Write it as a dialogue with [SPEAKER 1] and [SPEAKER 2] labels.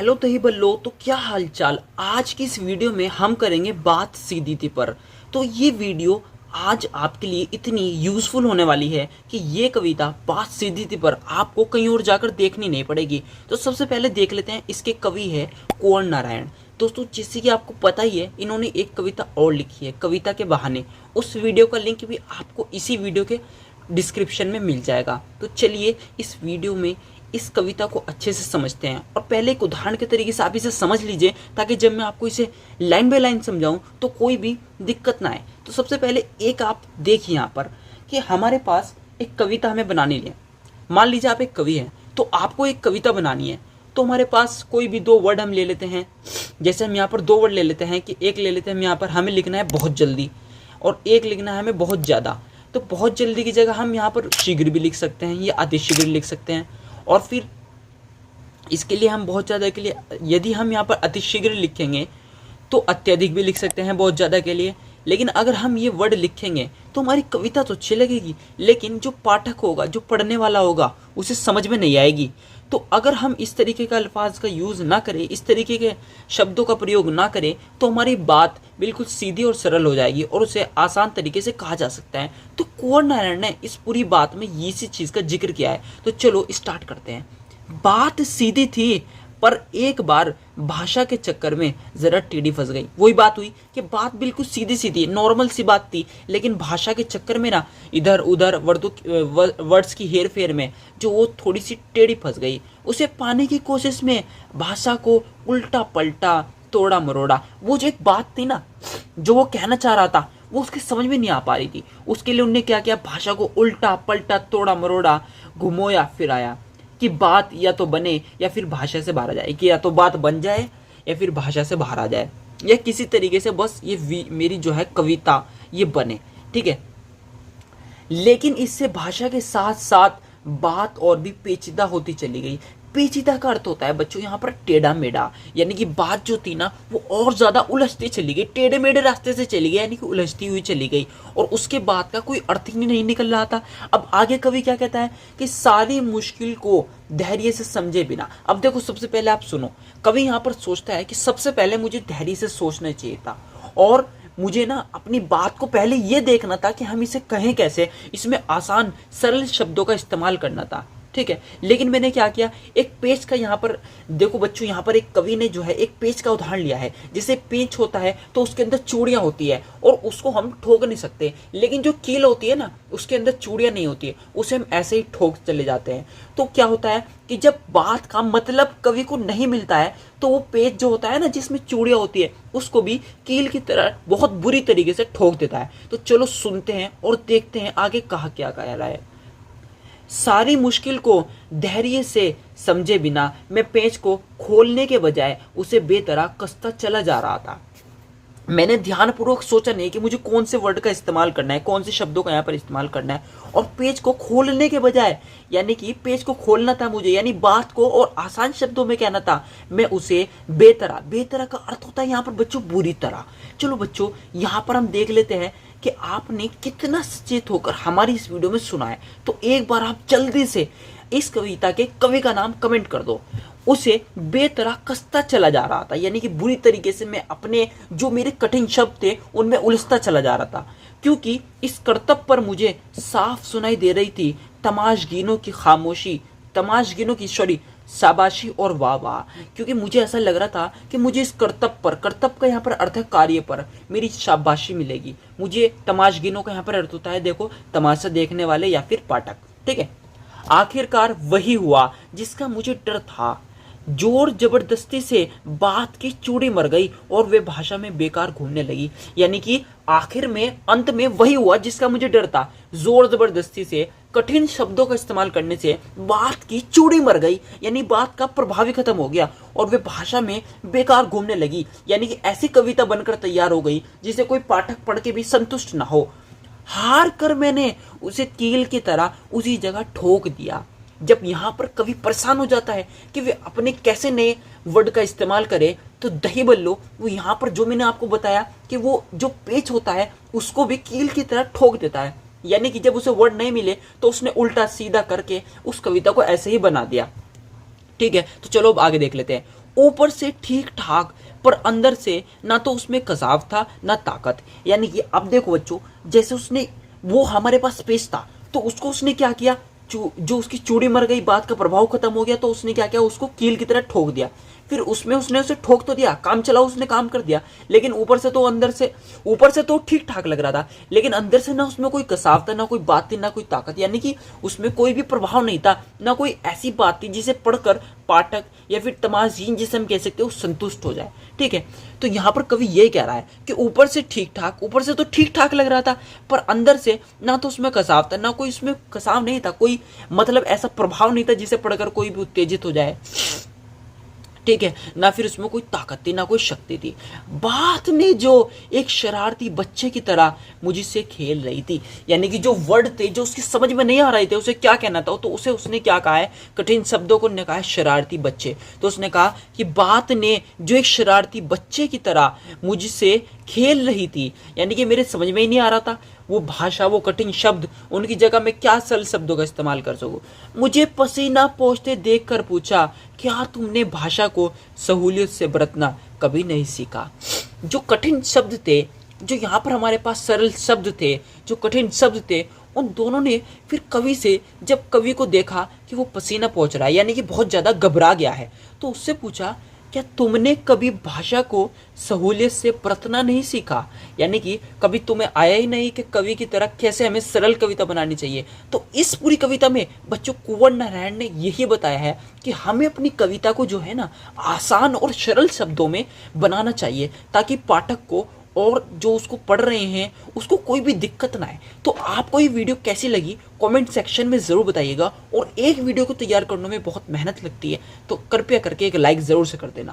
[SPEAKER 1] Hello दही बल्लो, तो क्या हाल चाल। आज की इस वीडियो में हम करेंगे बात सीधी थी पर। तो ये वीडियो आज आपके लिए इतनी यूज़फुल होने वाली है कि ये कविता बात सीधी थी पर आपको कहीं और जाकर देखनी नहीं पड़ेगी। तो सबसे पहले देख लेते हैं, इसके कवि है कुंवर नारायण। दोस्तों, जैसे कि आपको पता ही है, इन्होंने एक कविता और लिखी है, कविता के बहाने। उस वीडियो का लिंक भी आपको इसी वीडियो के डिस्क्रिप्शन में मिल जाएगा। तो चलिए इस वीडियो में इस कविता को अच्छे से समझते हैं, और पहले एक उदाहरण के तरीके से आप इसे समझ लीजिए, ताकि जब मैं आपको इसे लाइन बाय लाइन समझाऊं तो कोई भी दिक्कत ना आए। तो सबसे पहले एक आप देखिए यहाँ पर कि हमारे पास एक कविता हमें बनानी है। मान लीजिए आप एक कवि हैं, तो आपको एक कविता बनानी है। तो हमारे पास कोई भी दो वर्ड हम ले लेते हैं। जैसे हम यहाँ पर दो वर्ड ले लेते हैं कि एक ले लेते हैं हम यहाँ पर, हमें लिखना है बहुत जल्दी, और एक लिखना है हमें बहुत ज़्यादा। तो बहुत जल्दी की जगह हम यहाँ पर शीघ्र भी लिख सकते हैं या अति शीघ्र लिख सकते हैं। और फिर इसके लिए हम बहुत ज़्यादा के लिए, यदि हम यहाँ पर अतिशीघ्र लिखेंगे तो अत्यधिक भी लिख सकते हैं बहुत ज़्यादा के लिए। लेकिन अगर हम ये वर्ड लिखेंगे तो हमारी कविता तो अच्छी लगेगी, लेकिन जो पाठक होगा, जो पढ़ने वाला होगा, उसे समझ में नहीं आएगी। तो अगर हम इस तरीके का अल्फाज का यूज़ ना करें, इस तरीके के शब्दों का प्रयोग ना करें, तो हमारी बात बिल्कुल सीधी और सरल हो जाएगी और उसे आसान तरीके से कहा जा सकता है। तो कुंवर नारायण ने इस पूरी बात में इसी चीज़ का जिक्र किया है। तो चलो स्टार्ट करते हैं। बात सीधी थी पर एक बार भाषा के चक्कर में जरा टेढ़ी फंस गई। वही बात हुई कि बात बिल्कुल सीधी सीधी नॉर्मल सी बात थी, लेकिन भाषा के चक्कर में ना इधर उधर वर्ड्स की हेर फेर में जो वो थोड़ी सी टेढ़ी फंस गई। उसे पाने की कोशिश में भाषा को उल्टा पलटा तोड़ा मरोड़ा। वो जो एक बात थी ना, जो वो कहना चाह रहा था, वो उसके समझ में नहीं आ पा रही थी। उसके लिए उन्होंने क्या किया, भाषा को उल्टा पलटा तोड़ा मरोड़ा घुमोया फिराया कि बात या तो बने या फिर भाषा से बाहर आ जाए, कि या तो बात बन जाए या फिर भाषा से बाहर आ जाए, या किसी तरीके से बस ये मेरी जो है कविता ये बने। ठीक है, लेकिन इससे भाषा के साथ साथ बात और भी पेचीदा होती चली गई। पेचीदा का अर्थ होता है बच्चों यहाँ पर टेढ़ा मेढ़ा, यानी कि बात जो थी ना वो और ज्यादा उलझती चली गई, टेढ़े मेढ़े रास्ते से चली गई, यानी कि उलझती हुई चली गई, और उसके बाद का कोई अर्थ ही नहीं निकल रहा था। अब आगे कवि क्या कहता है कि सारी मुश्किल को धैर्य से समझे बिना। अब देखो, सबसे पहले आप सुनो, कवि यहाँ पर सोचता है कि सबसे पहले मुझे धैर्य से सोचना चाहिए था, और मुझे ना अपनी बात को पहले ये देखना था कि हम इसे कहें कैसे, इसमें आसान सरल शब्दों का इस्तेमाल करना था। ठीक है, लेकिन मैंने क्या किया, एक पेच का यहाँ पर देखो बच्चों, यहाँ पर एक कवि ने जो है एक पेच का उदाहरण लिया है। जैसे पेच होता है तो उसके अंदर चूड़ियां होती है और उसको हम ठोक नहीं सकते, लेकिन जो कील होती है ना उसके अंदर चूड़ियां नहीं होती है, उसे हम ऐसे ही ठोक चले जाते हैं। तो क्या होता है कि जब बात का मतलब कवि को नहीं मिलता है तो वो पेच जो होता है ना जिसमें चूड़ियां होती है उसको भी कील की तरह बहुत बुरी तरीके से ठोक देता है। तो चलो सुनते हैं और देखते हैं आगे कहा क्या कह रहा है। सारी मुश्किल को धैर्य से समझे बिना मैं पेच को खोलने के बजाय उसे बेतरह कसता चला जा रहा था। मैंने ध्यानपूर्वक सोचा नहीं कि मुझे कौन से वर्ड का इस्तेमाल करना है, कौन से शब्दों का यहाँ पर इस्तेमाल करना है, और पेज को खोलने के बजाय, यानी कि पेज को खोलना था मुझे, यानी बात को और आसान शब्दों में कहना था, मैं उसे बेतरह, बेतरह का अर्थ होता है यहाँ पर बच्चों बुरी तरह। चलो बच्चों, यहाँ पर हम देख लेते हैं कि आपने कितना सचेत होकर हमारी इस वीडियो में सुना है। तो एक बार आप जल्दी से इस कविता के कवि का नाम कमेंट कर दो। उसे बेतरह कसता चला जा रहा था, यानी कि बुरी तरीके से मैं अपने जो मेरे कठिन शब्द थे उनमें उलझता चला जा रहा था, क्योंकि इस करतब पर मुझे साफ सुनाई दे रही थी तमाशगीनों की खामोशी, तमाशगीनों की शाबाशी और वाह वाह। क्योंकि मुझे ऐसा लग रहा था कि मुझे इस करतब पर, करतब का यहाँ पर अर्थ है कार्य पर, मेरी शाबाशी मिलेगी। मुझे तमाशगीनों का यहाँ पर अर्थ होता है देखो तमाशा देखने वाले या फिर पाठक। ठीक है, आखिरकार वही हुआ जिसका मुझे डर था। जोर जबरदस्ती से बात की चूड़ी मर गई और वे भाषा में बेकार घूमने लगी, यानी कि आखिर में अंत में वही हुआ जिसका मुझे डर था। जोर जबरदस्ती से कठिन शब्दों का इस्तेमाल करने से बात की चूड़ी मर गई, यानी बात का प्रभाव ही खत्म हो गया और वे भाषा में बेकार घूमने लगी, यानी कि ऐसी कविता बनकर तैयार हो गई जिसे कोई पाठक पढ़ के भी संतुष्ट ना हो। हार कर मैंने उसे कील की तरह उसी जगह ठोक दिया। जब यहाँ पर कवि परेशान हो जाता है कि वे अपने कैसे नए वर्ड का इस्तेमाल करे, तो दही बल्लो वो यहाँ पर जो मैंने आपको बताया कि वो जो पेच होता है उसको भी कील की तरह ठोक देता है, यानी कि जब उसे वर्ड नहीं मिले तो उसने उल्टा सीधा करके उस कविता को ऐसे ही बना दिया। ठीक है, तो चलो अब आगे देख लेते हैं। ऊपर से ठीक ठाक पर अंदर से ना तो उसमें कसाव था ना ताकत। यानी कि अब देखो बच्चों, जैसे उसने वो हमारे पास स्पेस था तो उसको उसने क्या किया, जो उसकी चूड़ी मर गई, बात का प्रभाव खत्म हो गया तो उसने क्या किया, उसको कील की तरह ठोक दिया। फिर उसमें उसने उसे ठोक तो दिया, काम चला, उसने काम कर दिया, लेकिन ऊपर से तो ठीक ठाक लग रहा था, लेकिन अंदर से ना उसमें कोई कसाव था, ना कोई बात थी, ना कोई ताकत। यानी कि उसमें कोई भी प्रभाव नहीं था, ना कोई ऐसी बात थी जिसे पढ़कर पाठक या फिर तमाजीन जिसे हम कह सकते हो संतुष्ट हो जाए। ठीक है, तो यहाँ पर कवि ये कह रहा है कि ऊपर से तो ठीक ठाक लग रहा था, पर अंदर से ना तो उसमें कसाव था, ना कोई उसमें कसाव नहीं था, कोई मतलब ऐसा प्रभाव नहीं था जिसे पढ़कर कोई भी उत्तेजित हो जाए। ठीक है, ना फिर उसमें कोई ताकत थी, ना कोई शक्ति थी। बात ने जो एक शरारती बच्चे की तरह मुझसे खेल रही थी, यानी कि जो वर्ड थे जो उसकी समझ में नहीं आ रहे थे उसे क्या कहना था, तो उसे उसने क्या कहा है, कठिन शब्दों को ने कहा है शरारती बच्चे। तो उसने कहा कि बात ने जो एक शरारती बच्चे की तरह मुझसे खेल रही थी, यानी कि मेरे समझ में ही नहीं आ रहा था वो भाषा, वो कठिन शब्द, उनकी जगह मैं क्या सरल शब्दों का इस्तेमाल कर सकूं। मुझे पसीना पोंछते देखकर पूछा, क्या तुमने भाषा को सहूलियत से बरतना कभी नहीं सीखा। जो कठिन शब्द थे, जो यहाँ पर हमारे पास सरल शब्द थे, जो कठिन शब्द थे, उन दोनों ने फिर कवि से, जब कवि को देखा कि वो पसीना पोंछ रहा है, यानी कि बहुत ज़्यादा घबरा गया है, तो उससे पूछा, क्या तुमने कभी भाषा को सहूलियत से बरतना नहीं सीखा। यानी कि कभी तुम्हें आया ही नहीं कि कवि की तरह कैसे हमें सरल कविता बनानी चाहिए। तो इस पूरी कविता में बच्चों कुंवर नारायण ने यही बताया है कि हमें अपनी कविता को जो है ना आसान और सरल शब्दों में बनाना चाहिए, ताकि पाठक को और जो उसको पढ़ रहे हैं उसको कोई भी दिक्कत ना आए। तो आपको ये वीडियो कैसी लगी कमेंट सेक्शन में ज़रूर बताइएगा, और एक वीडियो को तैयार करने में बहुत मेहनत लगती है, तो कृपया करके एक लाइक ज़रूर से कर देना।